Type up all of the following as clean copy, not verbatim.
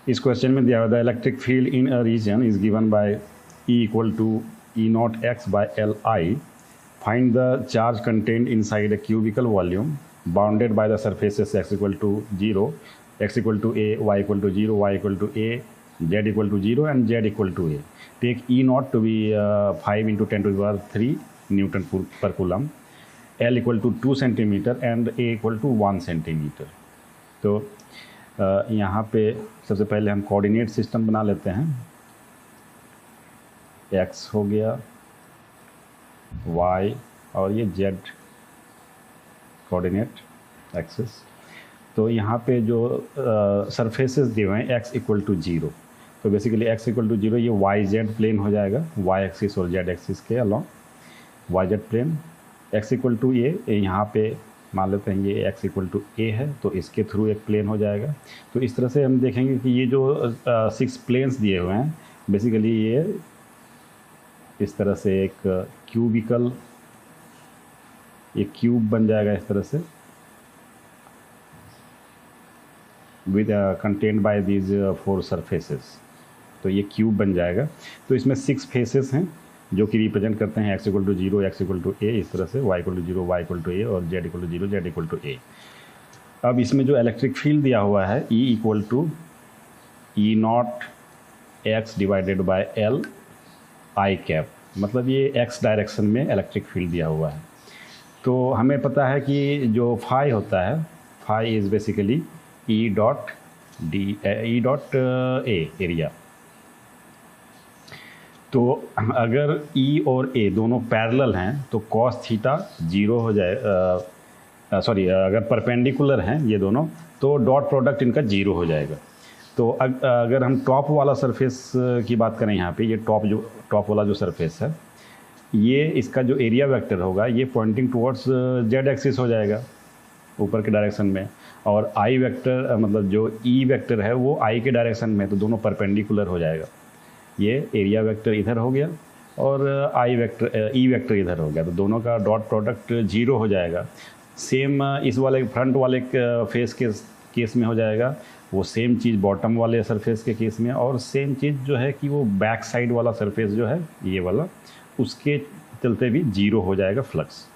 इस क्वेश्चन में दिया हुआ है electric field in a region is given by E equal to E naught x by Li. Find the charge contained inside a cubical volume bounded by the surfaces x equal to 0, x equal to a, y equal to 0, y equal to a, z equal to 0 and z equal to a. Take E naught to be 5 into 10 to the power 3 Newton per coulomb, L equal to 2 centimeter and A equal to 1 centimeter. तो यहाँ पे सबसे पहले हम coordinate system बना लेते हैं. x हो गया, y और ये z कोऑर्डिनेट एक्सिस. तो यहाँ पे जो सरफेसेस दिए हुए हैं x इक्वल टू 0, तो बेसिकली x इक्वल टू 0 ये y z प्लेन हो जाएगा, y एक्सिस और z एक्सिस के along y z plane. x equal to a यहाँ पे मान लेते हैं ये x इक्वल टू a है, तो इसके थ्रू एक प्लेन हो जाएगा. तो इस तरह से हम देखेंगे कि ये जो 6 प्लेन्स दिए हुए हैं बेसिकली ये इस तरह से एक क्यूबिकल, एक क्यूब बन जाएगा इस तरह से with contained by these 4 surfaces. तो ये क्यूब बन जाएगा. तो इसमें 6 फेसेस हैं जो कि रिप्रेजेंट करते हैं x equal to 0, x equal to a, इस तरह से y equal to 0, y equal to a और z equal to 0, z equal to a. अब इसमें जो इलेक्ट्रिक फील्ड दिया हुआ है E equal to E naught x divided by L i cap, मतलब ये x डायरेक्शन में इलेक्ट्रिक फील्ड दिया हुआ है. तो हमें पता है कि जो फाई होता है, phi is basically E dot a area. तो अगर E और A दोनों पैरेलल हैं तो कॉस थीटा 0 हो जाए, अगर परपेंडिकुलर हैं ये दोनों तो डॉट प्रोडक्ट इनका 0 हो जाएगा. तो अगर हम टॉप वाला सरफेस की बात करें, यहाँ पे ये टॉप वाला जो सरफेस है, ये इसका जो एरिया वेक्टर होगा ये पॉइंटिंग टुवर्ड्स जेड एक्सिस हो जाएगा ऊपर के डायरेक्शन में, और आई वेक्टर मतलब जो ई वेक्टर है वो आई के डायरेक्शन में, तो दोनों परपेंडिकुलर हो जाएगा. ये एरिया वेक्टर इधर हो गया और आई वेक्टर ई वेक्टर इधर हो गया, तो दोनों का डॉट प्रोडक्ट 0 हो जाएगा. सेम इस वाले फ्रंट वाले फेस के केस में हो जाएगा, वो सेम चीज़ बॉटम वाले सरफेस के केस में, और सेम चीज़ जो है कि वो बैक साइड वाला सरफेस जो है ये वाला, उसके चलते भी 0 हो जाएगा फ्लक्स.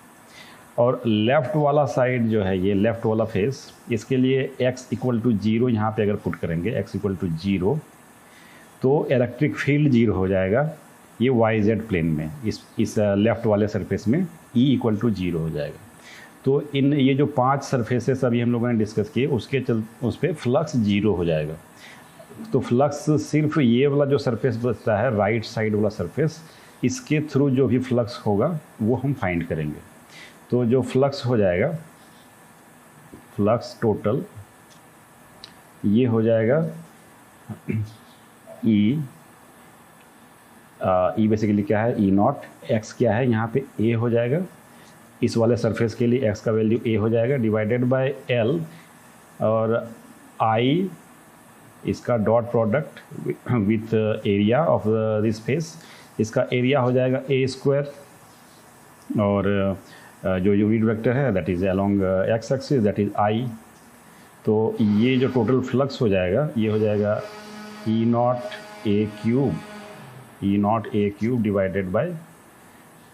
और लेफ़्ट वाला साइड जो है ये लेफ़्ट वाला फेस, इसके लिए x इक्वल टू 0 यहाँ पे अगर पुट करेंगे x इक्वल टू 0 तो इलेक्ट्रिक फील्ड 0 हो जाएगा ये YZ प्लेन में, इस लेफ़्ट वाले सरफेस में E इक्वल टू 0 हो जाएगा. तो इन ये जो 5 सरफेसेस अभी हम लोगों ने डिस्कस किए उस पर फ्लक्स 0 हो जाएगा. तो फ्लक्स सिर्फ ये वाला जो सरफेस बचता है राइट साइड वाला सरफेस, इसके थ्रू जो भी फ्लक्स होगा वो हम फाइंड करेंगे. तो जो फ्लक्स हो जाएगा, फ्लक्स टोटल ये हो जाएगा E बेसिकली क्या है, E नॉट, x क्या है यहाँ पे a हो जाएगा, इस वाले सरफेस के लिए x का वैल्यू a हो जाएगा डिवाइडेड बाय L, और I इसका dot product with area of this face, इसका एरिया हो जाएगा a स्क्वायर, और जो यूनिट वेक्टर है that is along x axis that is I. तो ये जो टोटल फ्लक्स हो जाएगा ये हो जाएगा E naught a cube divided by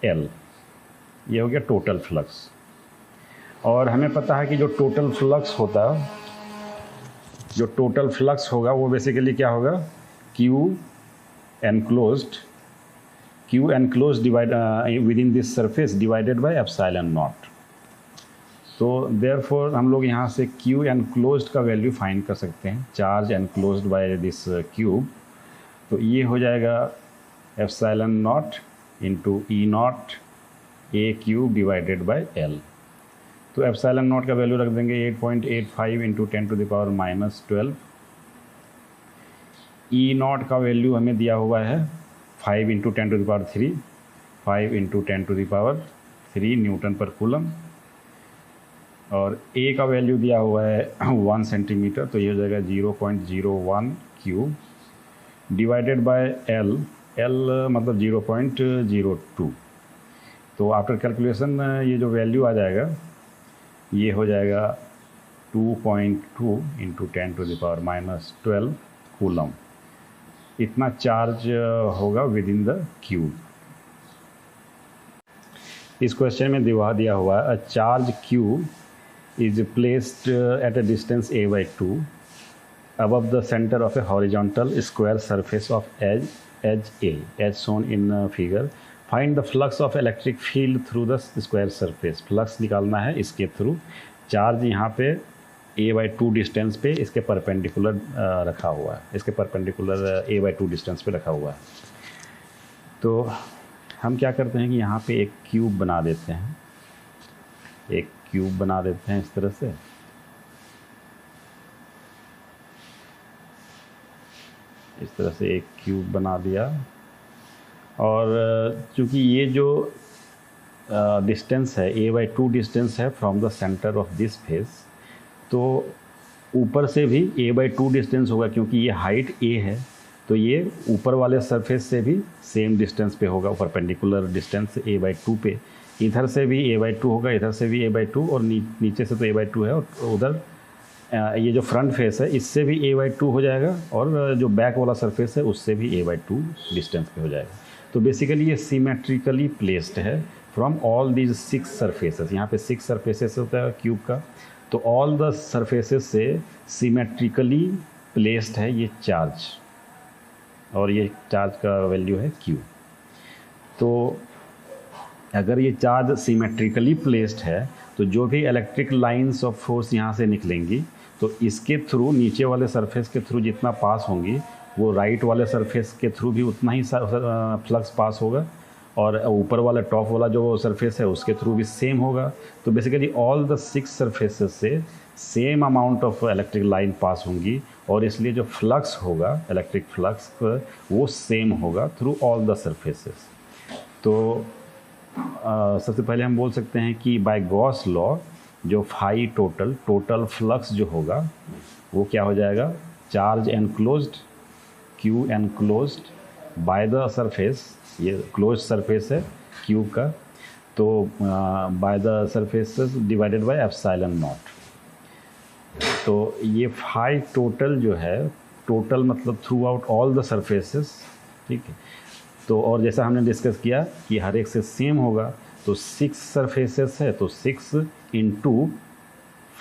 L. ये हो गया टोटल फ्लक्स. और हमें पता है कि जो टोटल फ्लक्स होगा वो बेसिकली क्या होगा, Q enclosed divide within this surface divided by epsilon naught. तो देयरफॉर हम लोग यहाँ से Q enclosed का वैल्यू फाइंड कर सकते हैं, charge enclosed by this cube. तो ये हो जाएगा epsilon naught into E naught a cube divided by L. तो एप्सिलॉन नॉट का वैल्यू रख देंगे 8.85 into 10 to the power -12. E naught का वैल्यू हमें दिया हुआ है 5 into 10 to the power 3, 5 into 10 to the power 3 newton per coulomb, और A का वैल्यू दिया हुआ है 1 सेंटीमीटर, तो ये हो जाएगा 0.01 क्यूब डिवाइडेड बाय L मतलब 0.02. तो आफ्टर कैलकुलेशन ये जो वैल्यू आ जाएगा ये हो जाएगा 2.2 इंटू 10⁻⁻12 कूलम। इतना चार्ज होगा विद इन द क्यूब। इस क्वेश्चन में दिया हुआ है, a charge Q is placed at a distance a/2 above the center of a horizontal square surface of edge A, as shown in figure. Find the flux of electric field through the square surface. Flux निकालना है इसके through. Charge यहाँ पे a/2 distance पे इसके perpendicular रखा हुआ है, इसके परपेंडिकुलर a/2 डिस्टेंस पे रखा हुआ है। तो हम क्या करते हैं कि यहाँ पे एक क्यूब बना देते हैं, एक क्यूब बना देते हैं इस तरह से। इस तरह से एक क्यूब बना दिया, और चूँकि ये जो डिस्टेंस है a/2 डिस्टेंस है from the centre of this face, तो ऊपर से भी a/2 डिस्टेंस होगा, क्योंकि ये हाइट a है तो ये ऊपर वाले सरफेस से भी सेम डिस्टेंस पे होगा, परपेंडिकुलर डिस्टेंस a/2 पे। इधर से भी a/2 होगा, इधर से भी a/2, और नीचे से तो a/2 है, और उधर ये जो फ्रंट फेस है इससे भी a/2 हो जाएगा, और जो बैक वाला सरफेस है उससे भी a/2 डिस्टेंस पे हो जाएगा। तो बेसिकली ये सिमेट्रिकली प्लेस्ड है फ्रॉम ऑल दीज 6 सरफेसेस। यहाँ पे 6 सरफेसेस होता है क्यूब का, तो ऑल द सरफेसेस से सिमेट्रिकली प्लेस्ड है ये चार्ज, और ये चार्ज का वैल्यू है Q। तो अगर ये चार्ज सिमेट्रिकली प्लेस्ड है तो जो भी इलेक्ट्रिक लाइंस ऑफ फोर्स यहाँ से निकलेंगी, तो इसके थ्रू नीचे वाले सरफेस के थ्रू जितना पास होंगी, वो राइट वाले सरफेस के थ्रू भी उतना ही फ्लक्स पास होगा, और ऊपर वाला टॉप वाला जो सरफेस है उसके थ्रू भी सेम होगा। तो बेसिकली ऑल द 6 सरफेसेस से same amount of electric line pass होंगी, और इसलिए जो फ्लक्स होगा, इलेक्ट्रिक फ्लक्स, वो सेम होगा थ्रू ऑल द सरफेसेस। तो सबसे पहले हम बोल सकते हैं कि बाय गॉस लॉ जो फाई टोटल फ्लक्स जो होगा वो क्या हो जाएगा, charge enclosed, Q enclosed by the surface, ये क्लोज सरफेस है क्यूब का, तो by the surfaces divided by epsilon naught. तो ये फाई टोटल जो है, टोटल मतलब through out all the surfaces, ठीक है। तो और जैसा हमने डिस्कस किया कि हर एक से सेम होगा, तो 6 सरफेसेस है तो 6 into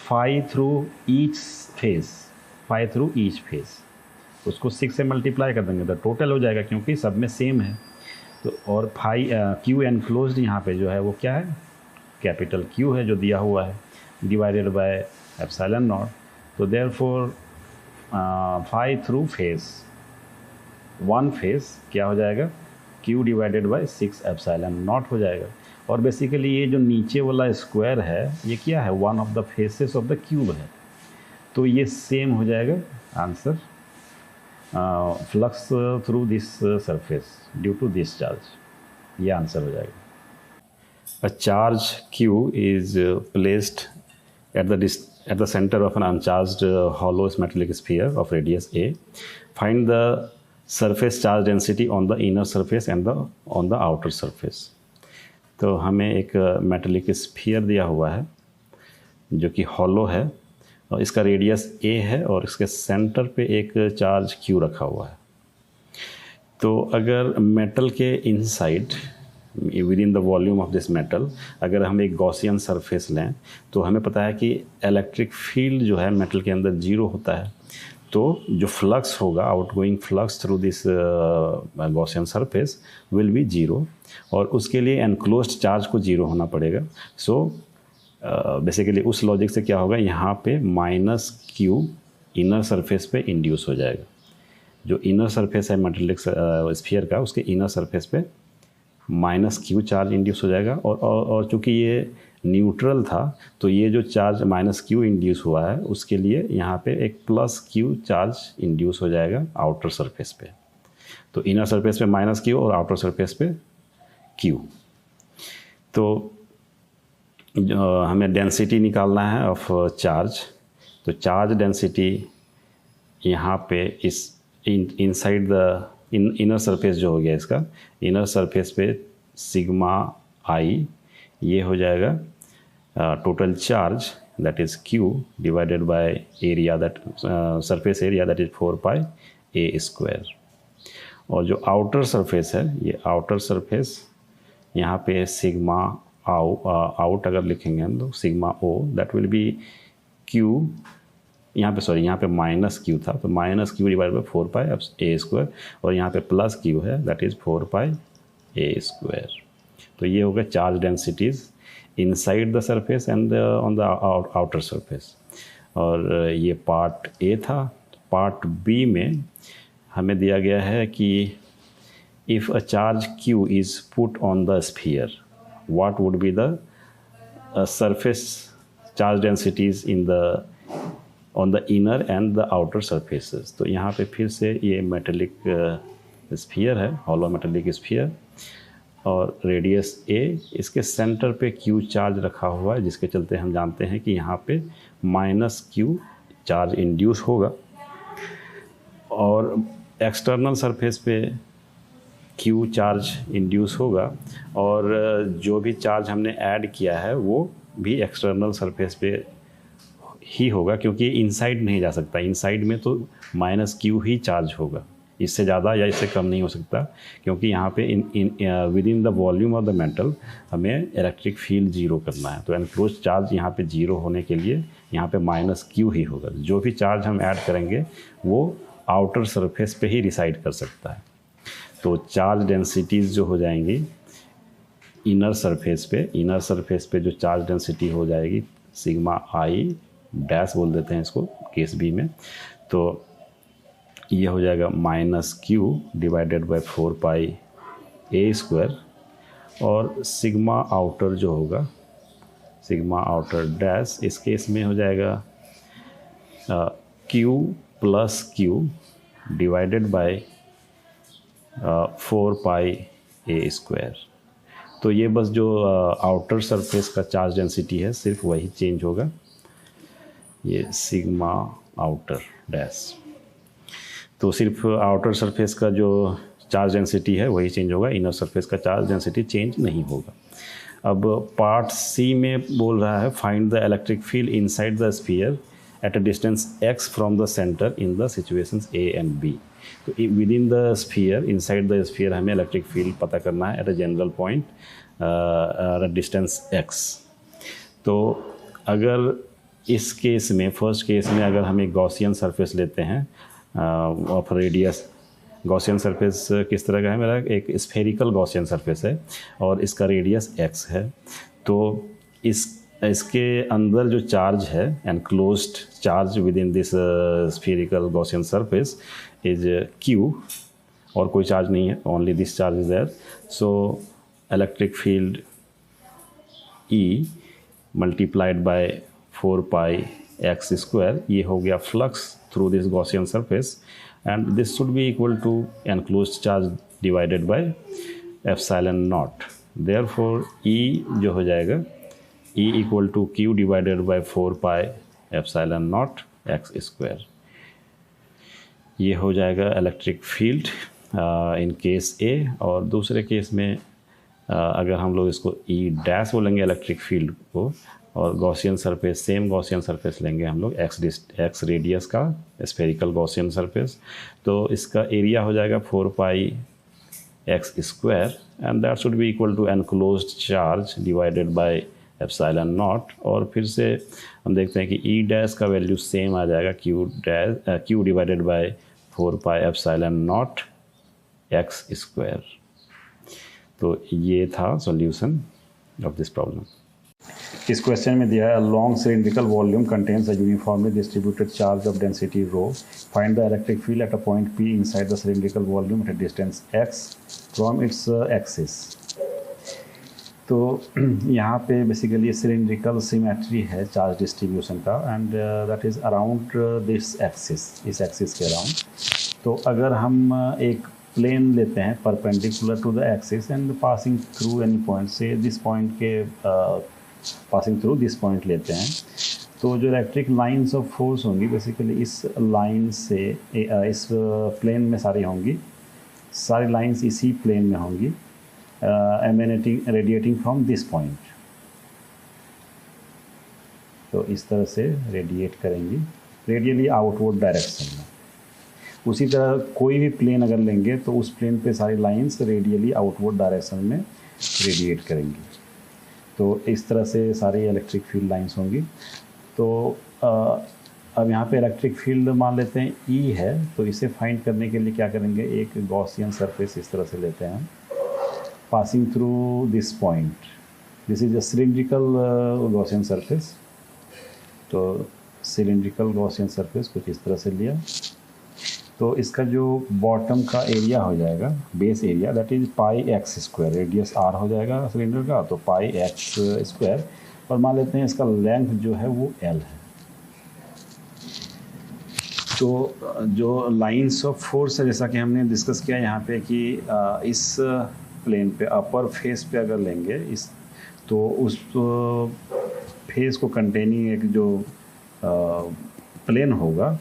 5 through each face, 5 through each face, उसको 6 से मल्टीप्लाई कर देंगे तो टोटल हो जाएगा, क्योंकि सब में सेम है। तो और क्यू एनक्लोज्ड यहाँ पे जो है वो क्या है, कैपिटल Q है जो दिया हुआ है, डिवाइडेड बाय एप्सिलॉन नॉट। तो देयरफॉर 5 थ्रू फेस, 1 फेस क्या हो जाएगा, Q divided bye 6 epsilon not हो जाएगा। और बेसिकली ये जो नीचे वाला स्क्वायर है ये क्या है, one of the faces of the cube है, तो ये सेम हो जाएगा answer, flux through this surface due to this charge, ये आंसर हो जाएगा। A charge Q is placed at the center of an uncharged hollow metallic sphere of radius A. Find the surface charge density on the inner surface and on the outer surface. तो हमें एक metallic sphere दिया हुआ है जो कि hollow है, और इसका रेडियस A है, और इसके सेंटर पे एक चार्ज Q रखा हुआ है। तो अगर मेटल के inside with in the volume of this metal अगर हम एक गॉसियन सरफेस लें, तो हमें पता है कि इलेक्ट्रिक फील्ड जो है मेटल के अंदर 0 होता है, तो जो फ्लक्स होगा, outgoing flux through this Gaussian surface will be 0, और उसके लिए एनक्लोज्ड चार्ज को 0 होना पड़ेगा। सो बेसिकली उस लॉजिक से क्या होगा, यहाँ पे -Q इनर सरफेस पे इंड्यूस हो जाएगा। जो इनर सरफेस है मेटेलिक स्फीयर का, उसके इनर सरफेस पे -Q चार्ज इंड्यूस हो जाएगा, और चूँकि ये न्यूट्रल था तो ये जो चार्ज -Q इंड्यूस हुआ है उसके लिए यहाँ पे एक +Q चार्ज इंड्यूस हो जाएगा आउटर सरफेस पे। तो इनर सरफेस पे -Q और आउटर सरफेस पे Q। तो हमें डेंसिटी निकालना है ऑफ चार्ज, तो चार्ज डेंसिटी यहाँ पे इस इनसाइड द इनर सरफेस जो हो गया, इसका इनर सरफेस पे सिग्मा I ये हो जाएगा total charge, that is q, divided by area, that surface area, that is 4 pi a square. और जो आउटर सरफेस है, ये आउटर सरफेस यहाँ पे सिग्मा आउट अगर लिखेंगे हम लोग sigma o, that will be q, यहाँ पे सॉरी यहाँ पे माइनस क्यू था, तो minus q divide by 4 pi a square, और यहाँ पे प्लस क्यू है, that is 4 pi a square. तो ये हो गया charge densities inside the surface and on the outer surface. और ये पार्ट ए था. पार्ट बी में हमें दिया गया है कि if a charge q is put on the sphere, what would be the surface charge densities in the on the inner and the outer surfaces. तो यहाँ पे फिर से ये मेटेलिक स्फीयर है, हॉलो मेटेलिक स्फीयर, और रेडियस a, इसके centre पे q चार्ज रखा हुआ है, जिसके चलते हम जानते हैं कि यहाँ पे माइनस q चार्ज इंड्यूस होगा, और एक्सटर्नल सरफेस पे q चार्ज इंड्यूस होगा, और जो भी चार्ज हमने ऐड किया है वो भी एक्सटर्नल सरफेस पे ही होगा, क्योंकि इनसाइड नहीं जा सकता. इनसाइड में तो माइनस क्यू ही चार्ज होगा, इससे ज़्यादा या इससे कम नहीं हो सकता, क्योंकि यहाँ पे with in the volume of the metal हमें इलेक्ट्रिक फील्ड जीरो करना है. तो एनक्लोज चार्ज यहाँ पे जीरो होने के लिए यहाँ पे माइनस क्यू ही होगा. जो भी चार्ज हम ऐड करेंगे वो आउटर सरफेस पे ही रिसाइड कर सकता है. तो चार्ज डेंसिटीज़ जो हो जाएंगी इनर सरफेस पे जो चार्ज डेंसिटी हो जाएगी सिग्मा आई डैश बोल देते हैं इसको केस बी में, तो ये हो जाएगा minus Q divided by 4 pi a square, और सिग्मा आउटर जो होगा सिग्मा आउटर डैश, इस केस में हो जाएगा Q plus Q divided by 4 pi a square. तो ये बस जो आउटर सरफेस का चार्ज डेंसिटी है सिर्फ वही चेंज होगा, ये सिग्मा आउटर डैश. तो सिर्फ आउटर सरफेस का जो चार्ज डेंसिटी है वही चेंज होगा, इनर सरफेस का चार्ज डेंसिटी चेंज नहीं होगा. अब पार्ट सी में बोल रहा है find the electric field inside the sphere at a distance x from the centre in the situations a and b. तो with in the sphere, inside the sphere हमें electric field पता करना है at a general point eight distance x. तो अगर इस case में, first case में, अगर हम एक गॉसियन सरफेस लेते हैं ऑफ रेडियस, गॉसियन सरफेस किस तरह का है, मेरा एक स्फेरिकल गॉसियन सरफेस है और इसका रेडियस x है. तो इसके अंदर जो चार्ज है, enclosed charge within this spherical Gaussian surface is q, और कोई चार्ज नहीं है, only this charge is there. So electric field E multiplied by 4 pi x square, ये हो गया flux through this Gaussian surface, and this should be equal to enclosed charge divided by epsilon naught. Therefore E जो हो जाएगा E equal to q divided by 4 pi epsilon naught x square. ये हो जाएगा electric field in case A. और दूसरे case में अगर हम लोग इसको E डैश बोलेंगे इलेक्ट्रिक फील्ड को, और Gaussian surface, same Gaussian surface लेंगे हम लोग, एक्स रेडियस का स्फेरिकल गॉसियन सरफेस, तो इसका एरिया हो जाएगा 4 pi x square, and that should be equal to enclosed charge divided by epsilon naught. और फिर से हम देखते हैं कि E डैश का वैल्यू सेम आ जाएगा, Q divided by 4 pi epsilon naught x square. तो ये था सॉल्यूशन ऑफ दिस प्रॉब्लम. इस क्वेश्चन में दिया है long cylindrical volume contains a uniformly distributed charge of density rho, find the electric field at a point P inside the cylindrical volume at a distance x from its axis. तो यहाँ पे basically cylindrical symmetry है charge distribution का, and that is around this axis, इस axis के around. तो अगर हम एक प्लेन लेते हैं perpendicular to the axis and passing through any point, say this point के पासिंग थ्रू दिस पॉइंट लेते हैं, तो जो इलेक्ट्रिक लाइंस ऑफ फोर्स होंगी बेसिकली इस लाइन से, इस प्लेन में सारी होंगी, सारी लाइंस इसी प्लेन में होंगी, emanating radiating from this point. तो इस तरह से रेडिएट करेंगी रेडियली आउटवर्ड डायरेक्शन में। उसी तरह कोई भी प्लेन अगर लेंगे तो उस प्लेन पे सारी लाइंस रेडियली आउटवर्ड डायरेक्शन में रेडिएट करेंगी। तो इस तरह से सारी इलेक्ट्रिक फील्ड लाइंस होंगी। तो अब यहाँ पे इलेक्ट्रिक फील्ड मान लेते हैं E है, तो इसे फाइंड करने के लिए क्या करेंगे, एक गॉसियन सरफेस इस तरह से लेते हैं passing through this point. This is a cylindrical Gaussian surface. तो सिलिंड्रिकल गॉसियन सरफेस कुछ इस तरह से लिया, तो इसका जो बॉटम का एरिया हो जाएगा, base area, that is pi x square. Radius r हो जाएगा सिलेंडर का, तो पाई एक्स स्क्वायर। और मान लेते हैं इसका लेंथ जो है वो l है। तो जो लाइंस ऑफ फोर्स है, जैसा कि हमने डिस्कस किया यहाँ पे कि इस प्लेन पे अपर फेस पे अगर लेंगे इस, तो उस फेस को कंटेनिंग एक जो प्लेन होगा,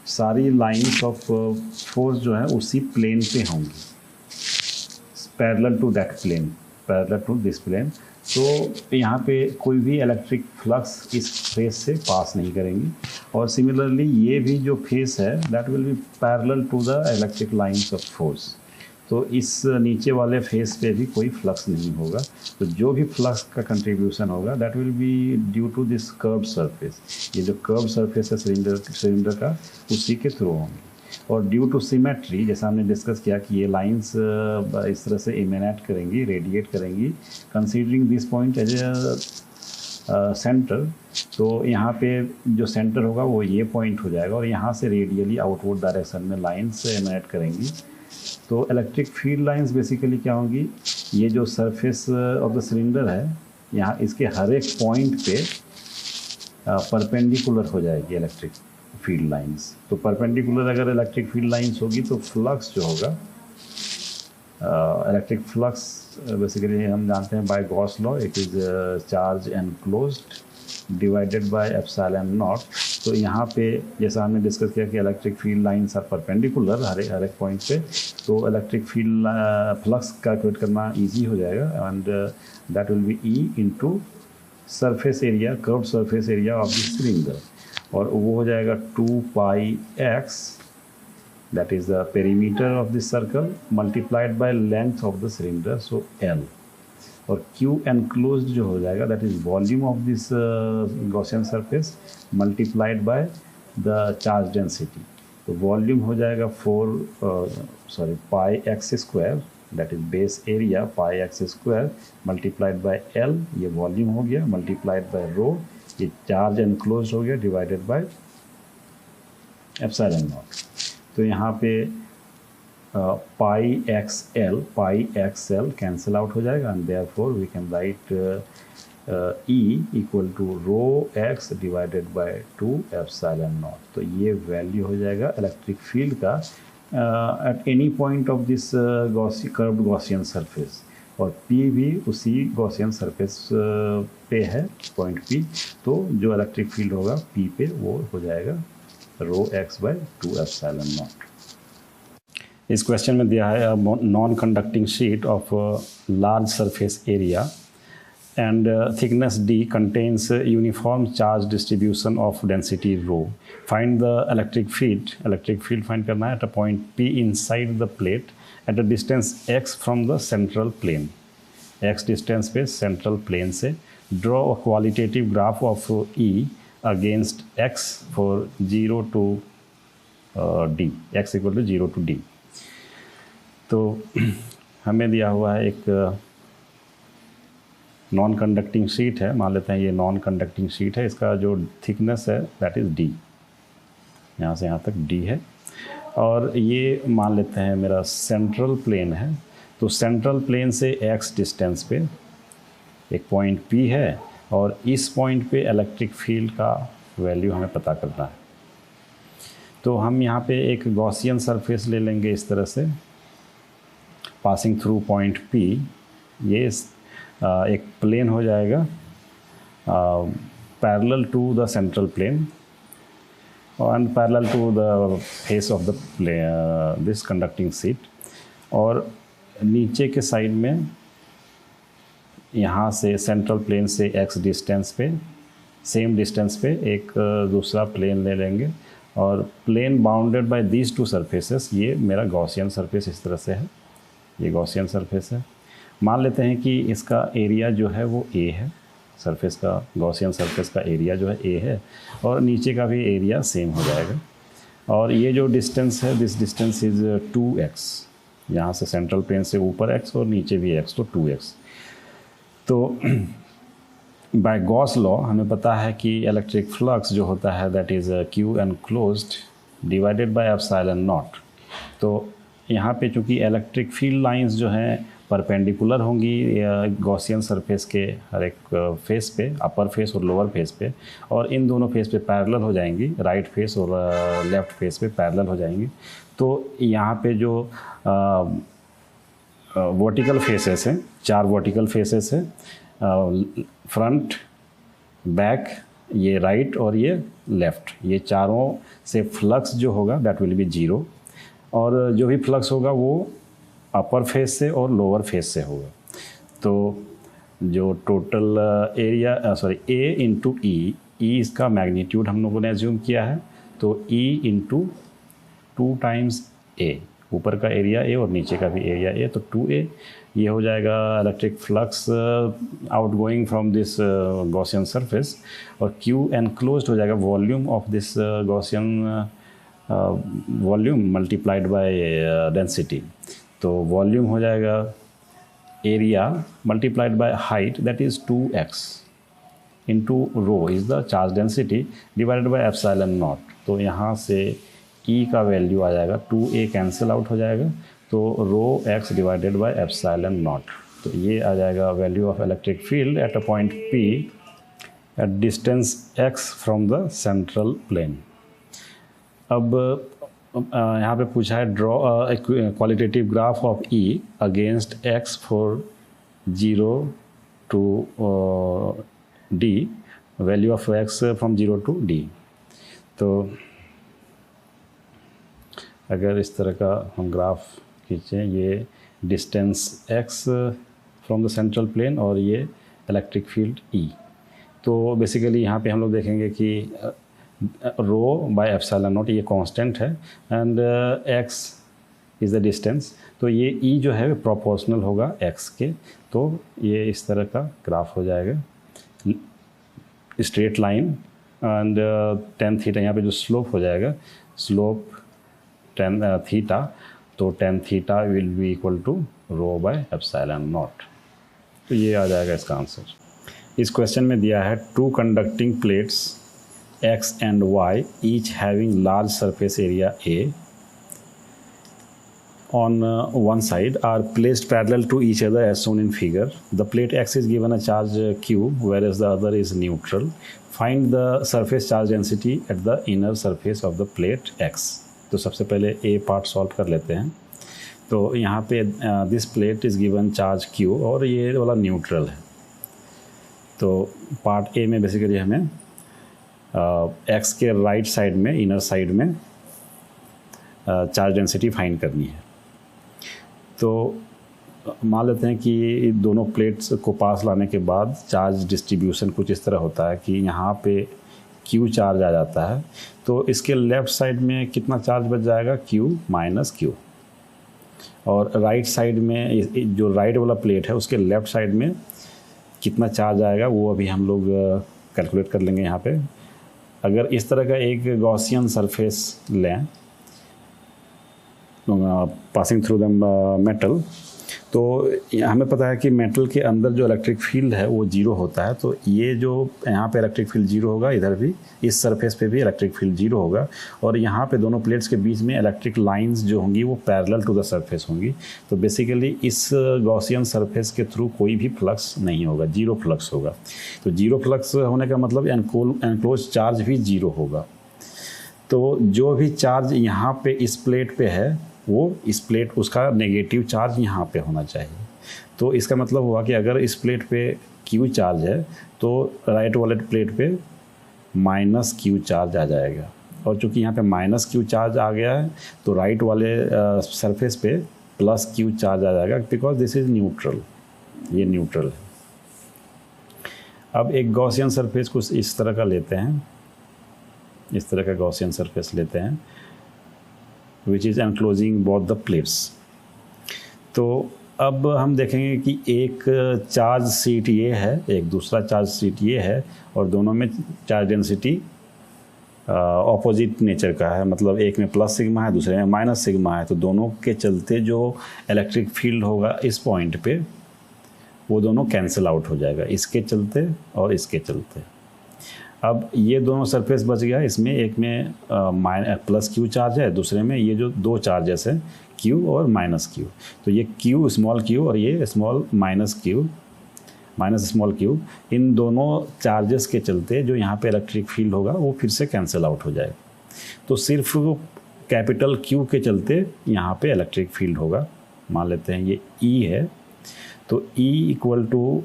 सारी लाइंस ऑफ फोर्स जो है उसी प्लेन पे होंगी, parallel to that plane, parallel to this plane. तो यहाँ पे कोई भी इलेक्ट्रिक फ्लक्स इस फेस से पास नहीं करेंगी। और सिमिलरली ये भी जो फेस है that will be parallel to the electric lines of force. तो इस नीचे वाले फेस पे भी कोई फ्लक्स नहीं होगा। तो जो भी फ्लक्स का कंट्रीब्यूशन होगा that will be due to this curved surface. ये जो कर्व्ड सरफेस है सिलेंडर का, उसी के थ्रू होंगे। और ड्यू टू सिमेट्री, जैसा हमने डिस्कस किया कि ये लाइंस इस तरह से इमेनेट करेंगी, रेडिएट करेंगी, considering this point as a centre. तो यहाँ पे जो सेंटर होगा वो ये पॉइंट हो जाएगा, और यहाँ से रेडियली आउटवर्ड डायरेक्शन में लाइंस इमेनेट करेंगी। तो इलेक्ट्रिक फील्ड लाइंस बेसिकली क्या होंगी, ये जो सरफेस ऑफ द सिलेंडर है, यहाँ इसके हर एक पॉइंट पे परपेंडिकुलर हो जाएगी इलेक्ट्रिक फील्ड लाइंस। तो परपेंडिकुलर अगर इलेक्ट्रिक फील्ड लाइंस होगी तो फ्लक्स जो होगा, इलेक्ट्रिक फ्लक्स बेसिकली हम जानते हैं by Gauss law, it is charge enclosed divided by epsilon naught. तो यहाँ पे जैसा हमने डिस्कस किया कि electric field lines are perpendicular हर एक पॉइंट पे, तो इलेक्ट्रिक फील्ड फ्लक्स कैलकुलेट करना इजी हो जाएगा। And that will be E into surface area, curved surface area of the cylinder, और वो हो जाएगा 2 pi x, that is the perimeter of this circle, multiplied by length of the cylinder, so l। और Q enclosed जो हो जाएगा that is volume of this Gaussian surface multiplied by the charge density. तो volume हो जाएगा pi x square, that is base area pi x square multiplied by l, ये volume हो गया, मल्टीप्लाइड बाय रो, ये चार्ज एनक्लोज हो गया, divided by epsilon naught. तो यहाँ पे pi x l cancel out हो जाएगा, and therefore we can write E equal to rho x divided by 2 epsilon naught. तो ये वैल्यू हो जाएगा इलेक्ट्रिक फील्ड का at any point of this curved Gaussian surface. और P भी उसी गॉसियन सरफेस पे है, पॉइंट P। तो जो इलेक्ट्रिक फील्ड होगा P पे वो हो जाएगा रो एक्स बाय 2 एप्सिलॉन नॉट। इस क्वेश्चन में दिया है non conducting sheet of large surface area and thickness D contains uniform charge distribution of density rho. Find the electric field. Electric field find करना है at a point P inside the plate at a distance x from the central plane. X distance पे central plane से draw a qualitative graph of E against x for 0 to D. X equal to 0 to D. तो हमें दिया हुआ है एक non conducting sheet है, मान लेते हैं ये नॉन कंडक्टिंग शीट है, इसका जो थिकनेस है दैट इज़ D, यहाँ से यहाँ तक D है। और ये मान लेते हैं मेरा सेंट्रल प्लेन है, तो सेंट्रल प्लेन से x डिस्टेंस पे एक पॉइंट P है, और इस पॉइंट पे इलेक्ट्रिक फील्ड का वैल्यू हमें पता करना है। तो हम यहाँ पे एक गॉसियन सरफेस ले लेंगे इस तरह से, पासिंग थ्रू पॉइंट P। ये एक प्लेन हो जाएगा parallel to the central plane and parallel to the face of the this conducting sheet. और नीचे के साइड में यहाँ से सेंट्रल प्लेन से x डिस्टेंस पे सेम डिस्टेंस पे एक दूसरा प्लेन ले लेंगे और plane bounded by these two surfaces, ये मेरा गॉसियन सरफेस इस तरह से है, ये गॉसियन सरफेस है। मान लेते हैं कि इसका एरिया जो है वो ए है, सरफेस का, गॉसियन सरफेस का एरिया जो है ए है और नीचे का भी एरिया सेम हो जाएगा। और ये जो डिस्टेंस है, दिस डिस्टेंस इज़ 2x, यहाँ से सेंट्रल प्लेन से ऊपर x और नीचे भी x, तो 2x। तो बाय गॉस लॉ हमें पता है कि इलेक्ट्रिक फ्लक्स जो होता है that is Q enclosed divided by epsilon naught. तो यहाँ पे चूँकि इलेक्ट्रिक फील्ड लाइंस जो हैं परपेंडिकुलर होंगी गॉसियन सरफेस के हर एक फेस पे, अपर फेस और लोअर फेस पे, और इन दोनों फेस पे पैरेलल हो जाएंगी, राइट फेस और लेफ़्ट फेस पे पैरेलल हो जाएंगी। तो यहाँ पे जो वर्टिकल फेसेस हैं, 4 वर्टिकल फेसेस हैं, फ्रंट, बैक, ये राइट और ये लेफ़्ट, ये चारों से फ्लक्स जो होगा दैट विल बी 0, और जो भी फ्लक्स होगा वो अपर फेस से और लोअर फेस से होगा। तो जो टोटल एरिया ए इंटू ई, इसका मैग्नीट्यूड हम लोगों ने एज्यूम किया है, तो ई इंटू 2 टाइम्स ए, ऊपर का एरिया ए और नीचे का भी एरिया ए, तो 2a, ये हो जाएगा electric flux outgoing from this Gaussian surface, और Q एनक्लोज्ड हो जाएगा volume of this Gaussian volume multiplied by density. तो वॉल्यूम हो जाएगा area multiplied by height that is 2x into rho is the charge density divided by epsilon naught. तो यहाँ से E का वैल्यू आ जाएगा 2a कैंसिल आउट हो जाएगा, तो rho x divided by epsilon naught. तो ये आ जाएगा value of electric field at a point P at distance x from the central plane. अब यहाँ पे पूछा है draw qualitative graph of E against x for 0 to D, value of x from 0 to D। तो अगर इस तरह का हम ग्राफ खींचें, ये distance x from the central plane और ये इलेक्ट्रिक फील्ड E, तो बेसिकली यहाँ पे हम लोग देखेंगे कि रो बाय एप्सिलॉन नॉट ये कांस्टेंट है and x is the distance, तो ये E जो है प्रोपोर्शनल होगा x के। तो ये इस तरह का ग्राफ हो जाएगा, straight line and tan theta, यहाँ पे जो स्लोप हो जाएगा, स्लोप tan थीटा, तो tan theta will be equal to rho by epsilon naught. तो ये आ जाएगा इसका आंसर। इस क्वेश्चन में दिया है 2 conducting plates x and y each having large surface area A on one side are placed parallel to each other as shown in figure. The plate X is given a charge Q whereas the other is neutral. Find the surface charge density at the inner surface of the plate X. तो सबसे पहले A part solve कर लेते हैं। तो यहाँ पे this plate is given charge Q और ये वाला न्यूट्रल है। तो पार्ट A में बेसिकली हमें X के राइट साइड में, इनर साइड में चार्ज डेंसिटी फाइंड करनी है। तो मान लेते हैं कि दोनों प्लेट्स को पास लाने के बाद चार्ज डिस्ट्रीब्यूशन कुछ इस तरह होता है कि यहाँ पे Q चार्ज आ जाता है, तो इसके लेफ़्ट साइड में कितना चार्ज बच जाएगा, Q माइनस Q, और राइट साइड में जो राइट वाला प्लेट है उसके लेफ़्ट साइड में कितना चार्ज आएगा वो अभी हम लोग कैलकुलेट कर लेंगे। यहाँ पे अगर इस तरह का एक गॉसियन सरफेस लें पासिंग थ्रू द मेटल, तो हमें पता है कि मेटल के अंदर जो इलेक्ट्रिक फील्ड है वो 0 होता है। तो ये जो यहाँ पे इलेक्ट्रिक फील्ड 0 होगा, इधर भी इस सरफेस पे भी इलेक्ट्रिक फील्ड 0 होगा, और यहाँ पे दोनों प्लेट्स के बीच में इलेक्ट्रिक लाइंस जो होंगी वो पैरेलल टू द सरफेस होंगी। तो बेसिकली इस गॉसियन सरफेस के थ्रू कोई भी फ्लक्स नहीं होगा, 0 फ्लक्स होगा। तो 0 फ्लक्स होने का मतलब एनक्लोज चार्ज भी 0 होगा। तो जो भी चार्ज यहाँ पे इस प्लेट पे है वो इस प्लेट, उसका नेगेटिव चार्ज यहाँ पे होना चाहिए। तो इसका मतलब हुआ कि अगर इस प्लेट पे Q चार्ज है तो राइट वाले प्लेट पे माइनस Q चार्ज आ जाएगा, और चूँकि यहाँ पे माइनस Q चार्ज आ गया है तो राइट वाले सरफेस पे प्लस Q चार्ज आ जाएगा, बिकॉज दिस इज़ न्यूट्रल, ये न्यूट्रल है। अब एक गॉसियन सरफेस कुछ इस तरह का लेते हैं, इस तरह का गॉसियन सरफेस लेते हैं which is enclosing both the plates. तो अब हम देखेंगे कि एक चार्ज सीट ये है, एक दूसरा चार्ज सीट ये है, और दोनों में चार्ज डेंसिटी ऑपोजिट नेचर का है, मतलब एक में प्लस सिग्मा है, दूसरे में माइनस सिग्मा है। तो दोनों के चलते जो इलेक्ट्रिक फील्ड होगा इस पॉइंट पे वो दोनों कैंसिल आउट हो जाएगा, इसके चलते और इसके चलते। अब ये दोनों सरफेस बच गया, इसमें एक में प्लस क्यू चार्ज है, दूसरे में ये जो दो चार्जेस हैं क्यू और माइनस क्यू। तो ये क्यू स्मॉल क्यू और ये small minus q, minus small q, इन दोनों चार्जेस के चलते जो यहाँ पे इलेक्ट्रिक फील्ड होगा वो फिर से कैंसिल आउट हो जाएगा। तो सिर्फ कैपिटल क्यू के चलते यहाँ पे इलेक्ट्रिक फील्ड होगा। मान लेते हैं ये ई है, तो ई इक्वल टू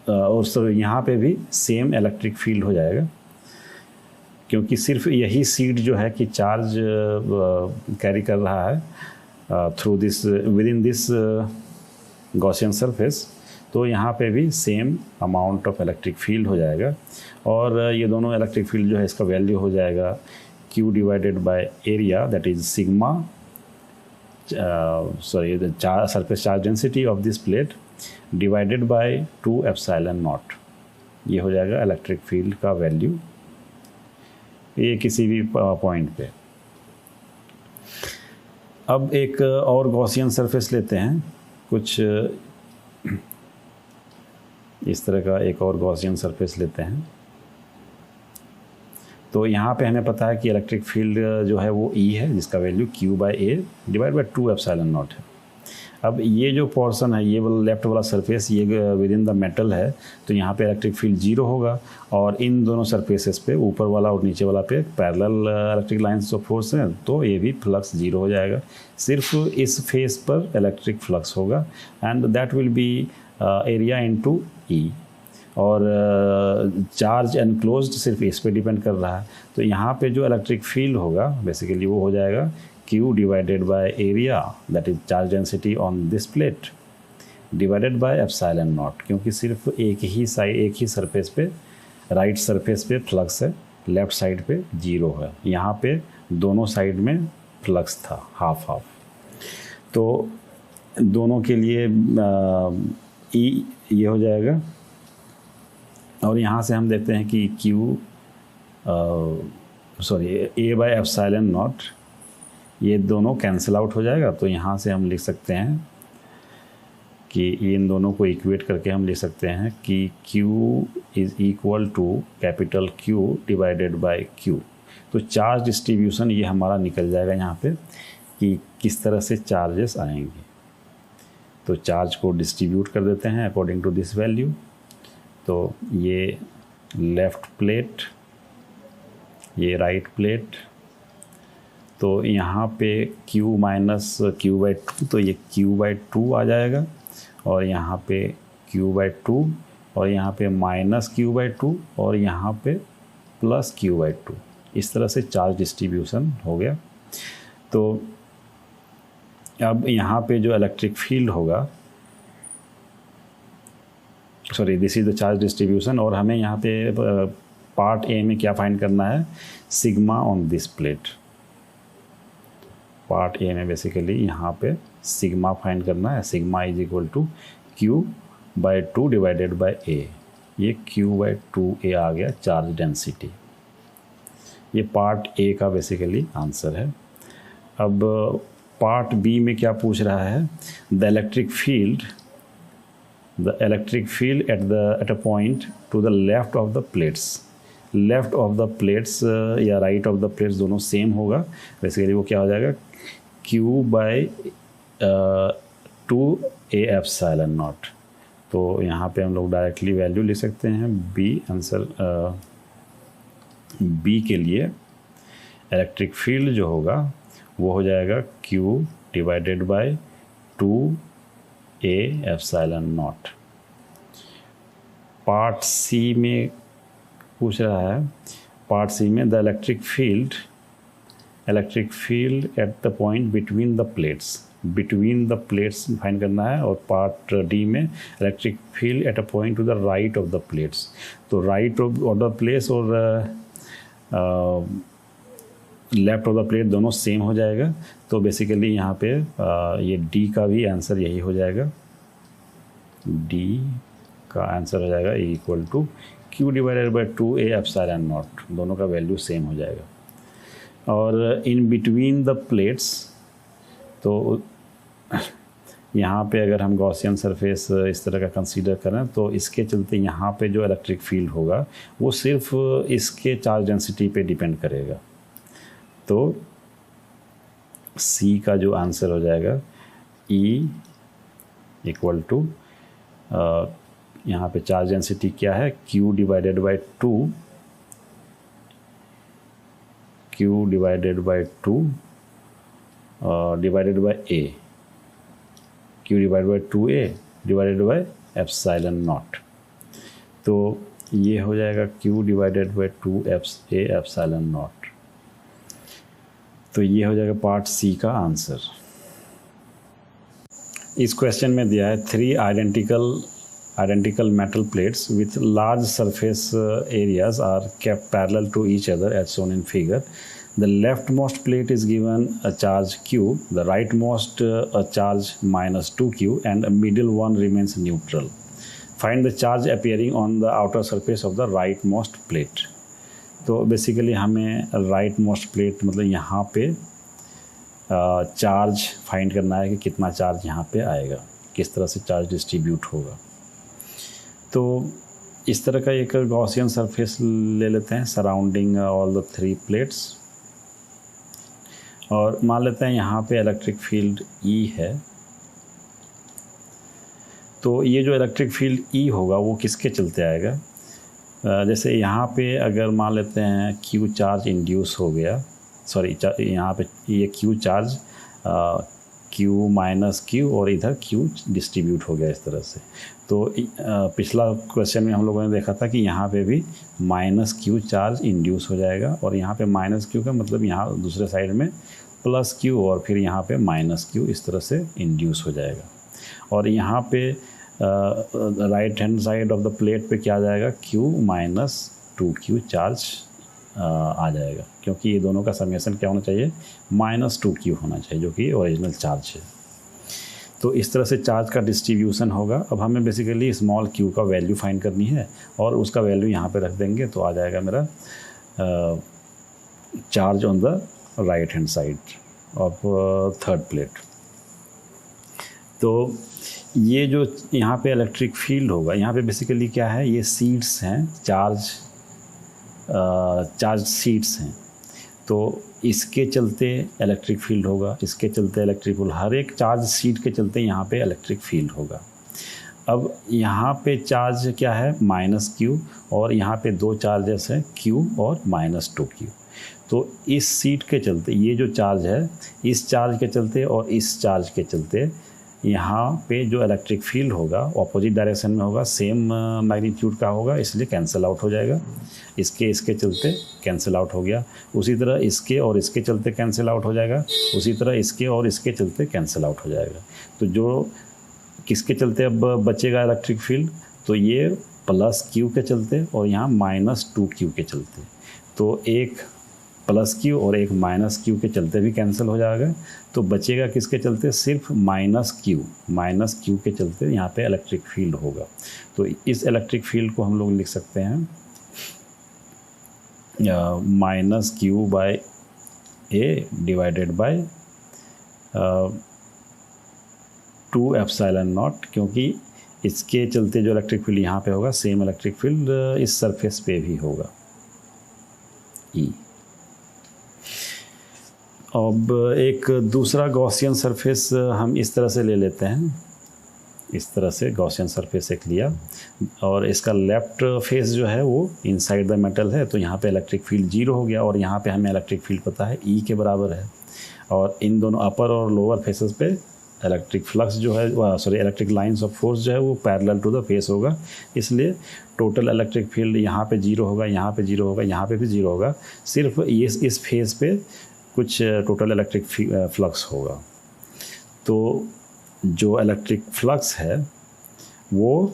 और सर यहाँ पे भी सेम इलेक्ट्रिक फील्ड हो जाएगा, क्योंकि सिर्फ यही सीट जो है कि चार्ज कैरी कर रहा है through this with in this Gaussian surface. तो यहाँ पे भी same amount of electric field हो जाएगा, और ये दोनों इलेक्ट्रिक फील्ड जो है इसका वैल्यू हो जाएगा Q divided by area, that is sigma sorry the surface charge density of this plate divided by 2 epsilon naught. ये हो जाएगा इलेक्ट्रिक फील्ड का वैल्यू, ये किसी भी पॉइंट पे। अब एक और गॉसियन सरफेस लेते हैं, कुछ इस तरह का एक और गॉसियन सरफेस लेते हैं। तो यहाँ पे हमें पता है कि इलेक्ट्रिक फील्ड जो है वो E है, जिसका value Q by A divide by 2 epsilon not है। अब ये जो पोर्शन है, ये वाला लेफ्ट वाला सरफेस, ये विद इन द मेटल है, तो यहाँ पे इलेक्ट्रिक फील्ड 0 होगा, और इन दोनों सरफेसेस पे, ऊपर वाला और नीचे वाला पे parallel electric lines of force हैं, तो ये भी फ्लक्स 0 हो जाएगा। सिर्फ इस फेस पर इलेक्ट्रिक फ्लक्स होगा, and that will B area into E, और चार्ज एनक्लोज्ड सिर्फ इस पे डिपेंड कर रहा है। तो यहाँ पे जो इलेक्ट्रिक फील्ड होगा बेसिकली वो हो जाएगा Q divided by area, that is charge density on this plate, divided by epsilon not, क्योंकि सिर्फ एक ही सरफेस पे, राइट सरफेस पे फ्लक्स है, लेफ्ट साइड पे 0 है। यहाँ पे दोनों साइड में फ्लक्स था हाफ हाफ, तो दोनों के लिए E ये हो जाएगा, और यहाँ से हम देखते हैं कि A बाय एप्सिलॉन नॉट, ये दोनों कैंसिल आउट हो जाएगा। तो यहाँ से हम लिख सकते हैं कि इन दोनों को इक्वेट करके हम लिख सकते हैं कि Q is equal to capital Q divided by Q। तो चार्ज डिस्ट्रीब्यूशन ये हमारा निकल जाएगा यहाँ पे कि किस तरह से चार्जेस आएंगे। तो चार्ज को डिस्ट्रीब्यूट कर देते हैं अकॉर्डिंग टू दिस वैल्यू। तो ये लेफ़्ट प्लेट, ये राइट प्लेट, तो यहाँ पे Q माइनस Q बाई 2, तो ये Q बाई 2 आ जाएगा, और यहाँ पे Q बाई 2, और यहाँ पे माइनस Q बाई 2, और यहाँ पे प्लस Q बाई 2। इस तरह से चार्ज डिस्ट्रीब्यूशन हो गया। तो अब यहाँ पे जो इलेक्ट्रिक फील्ड होगा, sorry this is the charge distribution, और हमें यहाँ पे पार्ट ए में क्या फाइंड करना है, sigma on this plate. Part A में बेसिकली यहाँ पे सिग्मा फाइंड करना है। Sigma is equal to Q by 2 divided by A। ये Q बाई 2A आ गया चार्ज डेंसिटी। ये पार्ट ए का बेसिकली आंसर है। अब पार्ट बी में क्या पूछ रहा है, the electric field at a point to the left of the plates. Left of the plates या राइट ऑफ द प्लेट्स दोनों सेम होगा। बेसिकली वो क्या हो जाएगा, Q by 2A epsilon naught. तो यहाँ पे हम लोग डायरेक्टली वैल्यू लिख सकते हैं। बी आंसर बी के लिए इलेक्ट्रिक फील्ड जो होगा वो हो जाएगा Q divided by 2A epsilon naught. Part C में पूछ रहा है, पार्ट सी में the electric field at the point between the plates. Between the plates find करना है, और पार्ट डी में electric field at a point to the right of the plates. तो राइट ऑफ द प्लेस और left of the plate दोनों same हो जाएगा। तो बेसिकली यहाँ पे ये डी का भी आंसर यही हो जाएगा, डी का आंसर हो जाएगा A equal to q divided by 2a epsilon naught, दोनों का वैल्यू सेम हो जाएगा। और इन बिटवीन द प्लेट्स, तो यहाँ पे अगर हम गॉसियन सरफेस इस तरह का कंसीडर करें तो इसके चलते यहाँ पे जो इलेक्ट्रिक फील्ड होगा वो सिर्फ इसके चार्ज डेंसिटी पे डिपेंड करेगा। तो सी का जो आंसर हो जाएगा E इक्वल टू यहाँ पे चार्ज डेंसिटी क्या है, Q divided by 2, Q divided by 2 divided by A, Q divided by 2A divided by epsilon naught. तो ये हो जाएगा Q divided by 2A epsilon naught. तो ये हो जाएगा पार्ट सी का आंसर। इस क्वेश्चन में दिया है 3 identical metal plates with large surface areas are kept parallel to each other as shown in figure. The leftmost plate is given a charge Q, the rightmost a charge minus 2Q, and a middle one remains neutral. Find the charge appearing on the outer surface of the rightmost plate. तो basically हमें rightmost plate मतलब यहाँ पे charge find करना है कि कितना charge यहाँ पे आएगा, किस तरह से चार्ज डिस्ट्रीब्यूट होगा। तो इस तरह का एक गॉसियन सरफेस ले लेते हैं सराउंडिंग ऑल द 3 प्लेट्स, और मान लेते हैं यहाँ पे इलेक्ट्रिक फील्ड E है। तो ये जो इलेक्ट्रिक फील्ड E होगा वो किसके चलते आएगा, जैसे यहाँ पे अगर मान लेते हैं Q चार्ज इंड्यूस हो गया, सॉरी यहाँ पे ये Q charge Q minus Q और इधर Q डिस्ट्रीब्यूट हो गया इस तरह से। तो पिछला क्वेश्चन में हम लोगों ने देखा था कि यहाँ पे भी माइनस Q चार्ज इंड्यूस हो जाएगा, और यहाँ पे माइनस Q का मतलब यहाँ दूसरे साइड में प्लस Q और फिर यहाँ पे माइनस Q इस तरह से इंड्यूस हो जाएगा। और यहाँ पे right hand side of the plate पे क्या आ जाएगा, Q माइनस 2Q चार्ज आ जाएगा, क्योंकि ये दोनों का समेशन क्या होना चाहिए, माइनस 2Q होना चाहिए, जो कि ओरिजिनल चार्ज है। तो इस तरह से चार्ज का डिस्ट्रीब्यूशन होगा। अब हमें बेसिकली स्मॉल q का वैल्यू फाइंड करनी है, और उसका वैल्यू यहाँ पे रख देंगे, तो आ जाएगा मेरा charge on the right hand side of third plate. तो ये जो यहाँ पे इलेक्ट्रिक फील्ड होगा, यहाँ पे बेसिकली क्या है, ये सीड्स हैं, चार्ज सीड्स हैं। तो इसके चलते इलेक्ट्रिक फील्ड होगा, इसके चलते इलेक्ट्रिक फील्ड, हर एक चार्ज सीट के चलते यहाँ पे इलेक्ट्रिक फील्ड होगा। अब यहाँ पे चार्ज क्या है, माइनस Q, और यहाँ पे 2 चार्जेस हैं Q और माइनस 2Q। तो इस सीट के चलते ये जो चार्ज है, इस चार्ज के चलते और इस चार्ज के चलते यहाँ पे जो इलेक्ट्रिक फील्ड होगा ऑपोजिट डायरेक्शन में होगा, सेम मैग्नीट्यूड का होगा, इसलिए कैंसिल आउट हो जाएगा। इसके चलते कैंसिल आउट हो गया, उसी तरह इसके और इसके चलते कैंसिल आउट हो जाएगा, उसी तरह इसके और इसके चलते कैंसिल आउट हो जाएगा। तो जो किसके चलते अब बचेगा इलेक्ट्रिक फील्ड, तो ये प्लस Q के चलते और यहाँ माइनस 2Q के चलते। तो एक प्लस Q और एक माइनस Q के चलते भी कैंसिल हो जाएगा। तो बचेगा किसके चलते, सिर्फ माइनस Q के चलते यहाँ पे इलेक्ट्रिक फील्ड होगा। तो इस इलेक्ट्रिक फील्ड को हम लोग लिख सकते हैं minus Q by A divided by 2 epsilon not, क्योंकि इसके चलते जो इलेक्ट्रिक फील्ड यहाँ पे होगा, सेम इलेक्ट्रिक फील्ड इस सरफेस पे भी होगा E। अब एक दूसरा गॉसियन सरफेस हम इस तरह से ले लेते हैं, इस तरह से गॉसियन सरफेस एक लिया, और इसका लेफ़्ट फेस जो है वो इनसाइड द मेटल है, तो यहाँ पे इलेक्ट्रिक फील्ड 0 हो गया, और यहाँ पे हमें इलेक्ट्रिक फील्ड पता है E के बराबर है। और इन दोनों अपर और लोअर फेसेस पे इलेक्ट्रिक फ्लक्स जो है, इलेक्ट्रिक लाइंस ऑफ फोर्स जो है वो पैरेलल टू द फेस होगा, इसलिए टोटल इलेक्ट्रिक फील्ड यहाँ पे 0 होगा, यहाँ पे 0 होगा, यहाँ पे भी 0 होगा, सिर्फ इस फेस पे कुछ टोटल इलेक्ट्रिक फ्लक्स होगा। तो जो इलेक्ट्रिक फ्लक्स है वो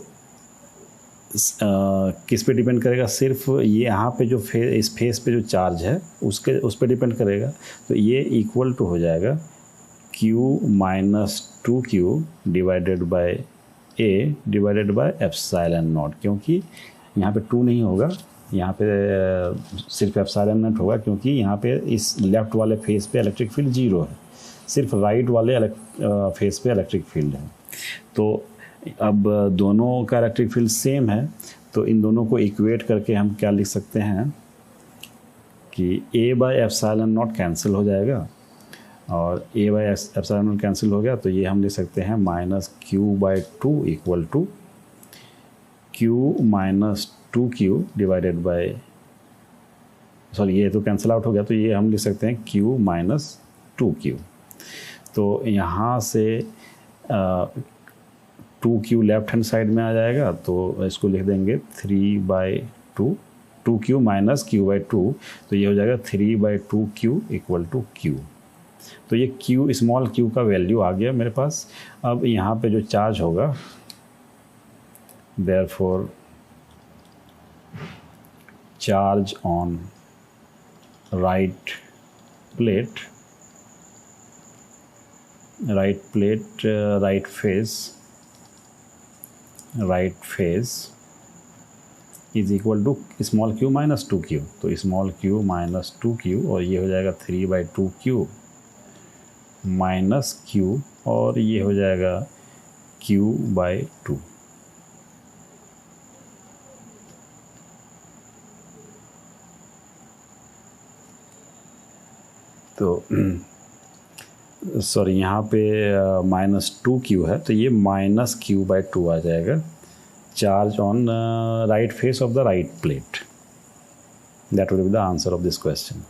किस पे डिपेंड करेगा, सिर्फ ये यहाँ पे जो इस फेस पे जो चार्ज है उस पे डिपेंड करेगा। तो ये इक्वल टू हो जाएगा Q minus 2Q divided bye A divided by epsilon not, क्योंकि यहाँ पे 2 नहीं होगा, यहाँ पे सिर्फ एप्सिलॉन नॉट होगा, क्योंकि यहाँ पे इस लेफ़्ट वाले फेस पे इलेक्ट्रिक फील्ड 0 है, सिर्फ राइट वाले फेस पे इलेक्ट्रिक फील्ड है। तो अब दोनों का इलेक्ट्रिक फील्ड सेम है, तो इन दोनों को इक्वेट करके हम क्या लिख सकते हैं कि A by epsilon naught cancel हो जाएगा, और A by epsilon naught cancel हो गया, तो ये हम लिख सकते हैं minus Q/2 equal to Q minus 2Q divided by, sorry ये तो कैंसिल आउट हो गया, तो ये हम लिख सकते हैं Q माइनस 2Q। तो यहाँ से 2Q लेफ्ट हैंड साइड में आ जाएगा, तो इसको लिख देंगे 3/2, 2Q माइनस Q/2, तो ये हो जाएगा 3/2Q इक्वल टू Q। तो ये Q, स्मॉल q का वैल्यू आ गया मेरे पास। अब यहाँ पे जो चार्ज होगा, therefore charge on right plate, right face is equal to small q minus 2Q, तो स्मॉल q माइनस 2Q, और ये हो जाएगा 3/2Q माइनस Q, और ये हो जाएगा Q/2। तो सॉरी यहाँ पे माइनस 2Q है, तो ये माइनस Q/2 आ जाएगा, charge on right face of the right plate. That will be the answer of this question.